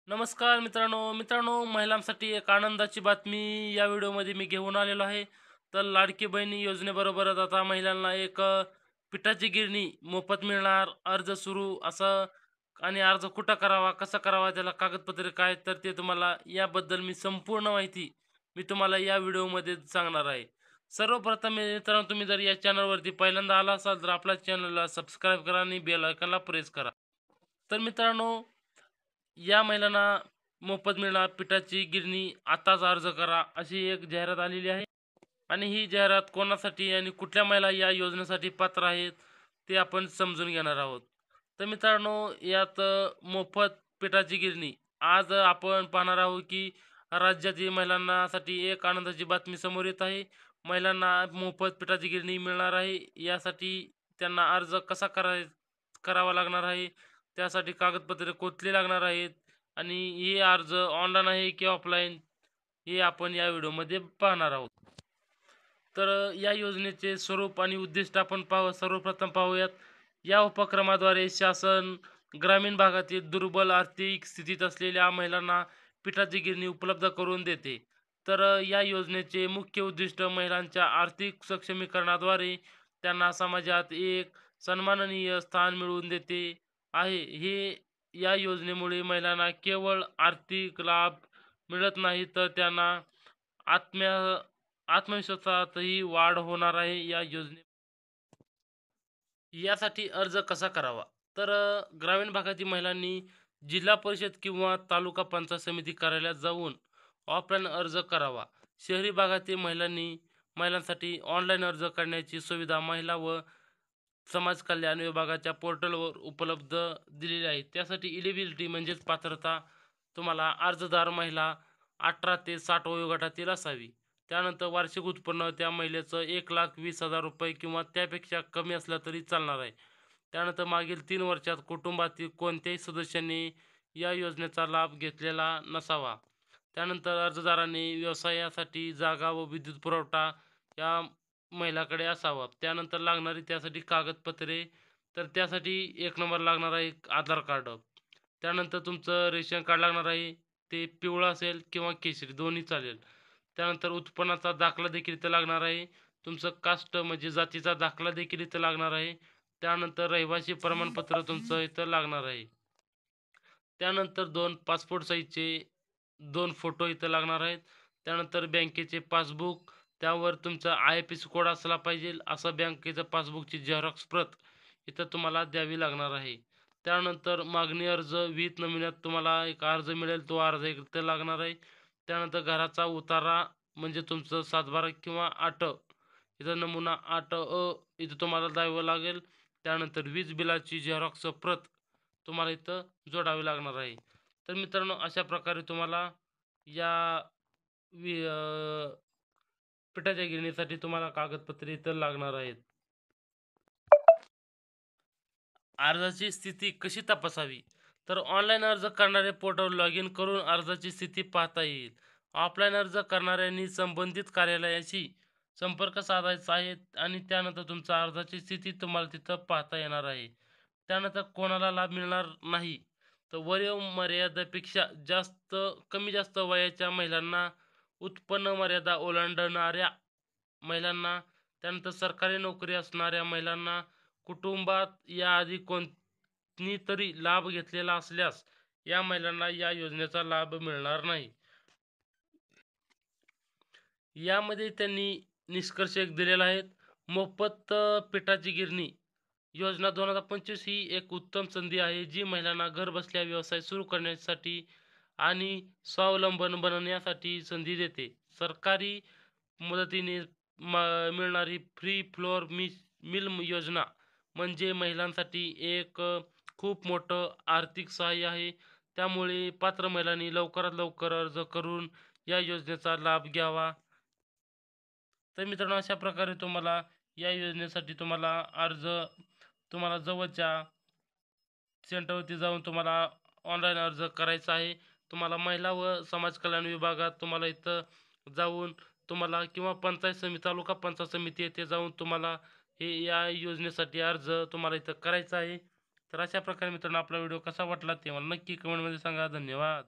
नमस्कार मित्रांनो महिलांसाठी एक आनंदाची बातमी या व्हिडिओमध्ये मी घेऊन आलेलो आहे. तर लाडकी बहिणी योजनेबरोबरच आता महिलांना एक पिठाची गिरणी मोफत मिळणार. अर्ज सुरू असं आणि अर्ज कुठं करावा, कसा करावा, त्याला कागदपत्रे काय, तर ते तुम्हाला याबद्दल मी संपूर्ण माहिती मी तुम्हाला या व्हिडिओमध्ये सांगणार आहे. सर्वप्रथम मित्रांनो, तुम्ही जर या चॅनलवरती पहिल्यांदा आला असाल तर आपल्या चॅनलला सबस्क्राईब करा आणि बेल आयकॉनला प्रेस करा. तर मित्रांनो, या महिलांना मोफत मिळणार पिठाची गिरणी, आताच अर्ज करा, अशी एक जाहिरात आलेली आहे. आणि ही जाहिरात कोणासाठी आणि कुठल्या महिला या योजनेसाठी पात्र आहेत, ते आपण समजून घेणार आहोत. तर मित्रांनो, यात मोफत पिठाची गिरणी, आज आपण पाहणार आहोत की राज्यातील महिलांसाठी एक आनंदाची बातमी समोर येत आहे. महिलांना मोफत पिठाची गिरणी मिळणार आहे. यासाठी त्यांना अर्ज कसा करावा लागणार आहे, त्यासाठी कागदपत्रे कुठली लागणार आहेत आणि हे अर्ज ऑनलाईन आहे की ऑफलाईन, हे आपण या व्हिडिओमध्ये पाहणार आहोत. तर या योजनेचे स्वरूप आणि उद्दिष्ट आपण सर्वप्रथम पाहूयात. या उपक्रमाद्वारे शासन ग्रामीण भागातील दुर्बल आर्थिक स्थितीत असलेल्या महिलांना पिठाची गिरणी उपलब्ध करून देते. तर या योजनेचे मुख्य उद्दिष्ट महिलांच्या आर्थिक सक्षमीकरणाद्वारे त्यांना समाजात एक सन्माननीय स्थान मिळवून देते आहे. या योजनेमुळे महिलांना केवळ आर्थिक लाभ मिळत नाही, तर त्यांना आत्म्या आत्मविश्वासातही वाढ होणार आहे. यासाठी अर्ज कसा करावा? तर ग्रामीण भागातील महिलांनी जिल्हा परिषद किंवा तालुका पंचायत समिती कार्यालयात जाऊन ऑफलाईन अर्ज करावा. शहरी भागातील महिलांसाठी ऑनलाईन अर्ज करण्याची सुविधा महिला व समाज कल्याण विभागाच्या पोर्टलवर उपलब्ध दिलेली आहे. त्यासाठी इलिजिबिलिटी म्हणजेच पात्रता, तुम्हाला अर्जदार महिला 18 ते 60 वयोगटातील असावी. त्यानंतर वार्षिक उत्पन्न त्या महिलेचं ₹1,20,000 किंवा त्यापेक्षा कमी असलं तरी चालणार आहे. त्यानंतर मागील 3 वर्षात कुटुंबातील कोणत्याही सदस्यांनी या योजनेचा लाभ घेतलेला नसावा. त्यानंतर अर्जदारांनी व्यवसायासाठी जागा व विद्युत पुरवठा या महिलाकडे असावा. त्यानंतर लागणारी त्यासाठी कागदपत्रे, तर त्यासाठी एक नंबर लागणार आहे आधार कार्ड. त्यानंतर तुमचं रेशन कार्ड लागणार आहे. ते पिवळं असेल किंवा केशरी दोन्ही चालेल. त्यानंतर उत्पन्नाचा दाखला देखील इथं लागणार आहे. तुमचं कास्ट म्हणजे जातीचा दाखला देखील इथं लागणार आहे. त्यानंतर रहिवासी प्रमाणपत्र तुमचं इथं लागणार आहे. त्यानंतर 2 पासपोर्ट साइजचे 2 फोटो इथं लागणार आहेत. त्यानंतर बँकेचे पासबुक, त्यावर तुमचा IFSC कोड असला पाहिजे, असं बँकेचं पासबुकची झेरॉक्स प्रत इथं तुम्हाला द्यावी लागणार आहे. त्यानंतर मागणी अर्ज विथ नमुन्यात तुम्हाला एक अर्ज मिळेल, तो अर्ज इथं लागणार आहे. त्यानंतर घराचा उतारा म्हणजे तुमचं 7/12 किंवा 8 इथं नमुना 8 इथं तुम्हाला द्यावं लागेल. त्यानंतर वीज बिलाची झेरॉक्स प्रत तुम्हाला इथं जोडावी लागणार आहे. तर मित्रांनो, अशा प्रकारे तुम्हाला या पिठाच्या गिरणीसाठी तुम्हाला कागदपत्रे इथं लागणार आहेत. अर्जाची स्थिती कशी तपासावी? तर ऑनलाईन अर्ज करणारे पोर्टल लॉग इन करून अर्जाची स्थिती पाहता येईल. ऑफलाईन अर्ज करणाऱ्यांनी संबंधित कार्यालयाशी संपर्क साधायचा आहे आणि त्यानंतर तुमच्या अर्जाची स्थिती तुम्हाला तिथं पाहता येणार आहे. त्यानंतर कोणाला लाभ मिळणार नाही, तर वयोमर्यादेपेक्षा कमी जास्त वयाच्या महिलांना, उत्पन्न मर्यादा ओलांडणाऱ्या महिलांना, त्यानंतर सरकारी नोकरी असणाऱ्या महिलांना, कुटुंबात याआधी कोणीतरी लाभ घेतलेला असल्यास या महिलांना या योजनेचा लाभ मिळणार नाही. यामध्ये त्यांनी निष्कर्ष एक दिलेला आहे. मोफत पिठाची गिरणी योजना 2025 ही एक उत्तम संधी आहे, जी महिलांना घरबसल्या व्यवसाय सुरू करण्यासाठी आणि स्वावलंबन बनवण्यासाठी संधी देते. सरकारी मदतीने मिळणारी फ्री फ्लोअर मिल योजना म्हणजे महिलांसाठी एक खूप मोठं आर्थिक सहाय्य आहे. त्यामुळे पात्र महिलांनी लवकरात लवकर अर्ज करून या योजनेचा लाभ घ्यावा. तर मित्रांनो, अशा प्रकारे तुम्हाला या योजनेसाठी अर्ज तुम्हाला जवळच्या सेंटरवरती जाऊन तुम्हाला ऑनलाईन अर्ज करायचा आहे. तुम्हाला महिला व समाज कल्याण विभागात तुम्हाला इथं जाऊन तुम्हाला किंवा तालुका पंचायत समिती येथे जाऊन तुम्हाला या योजनेसाठी अर्ज तुम्हाला इथं करायचा आहे. तर अशा प्रकारे मित्रांनो, आपला व्हिडिओ कसा वाटला ते मला नक्की कमेंटमध्ये सांगा. धन्यवाद.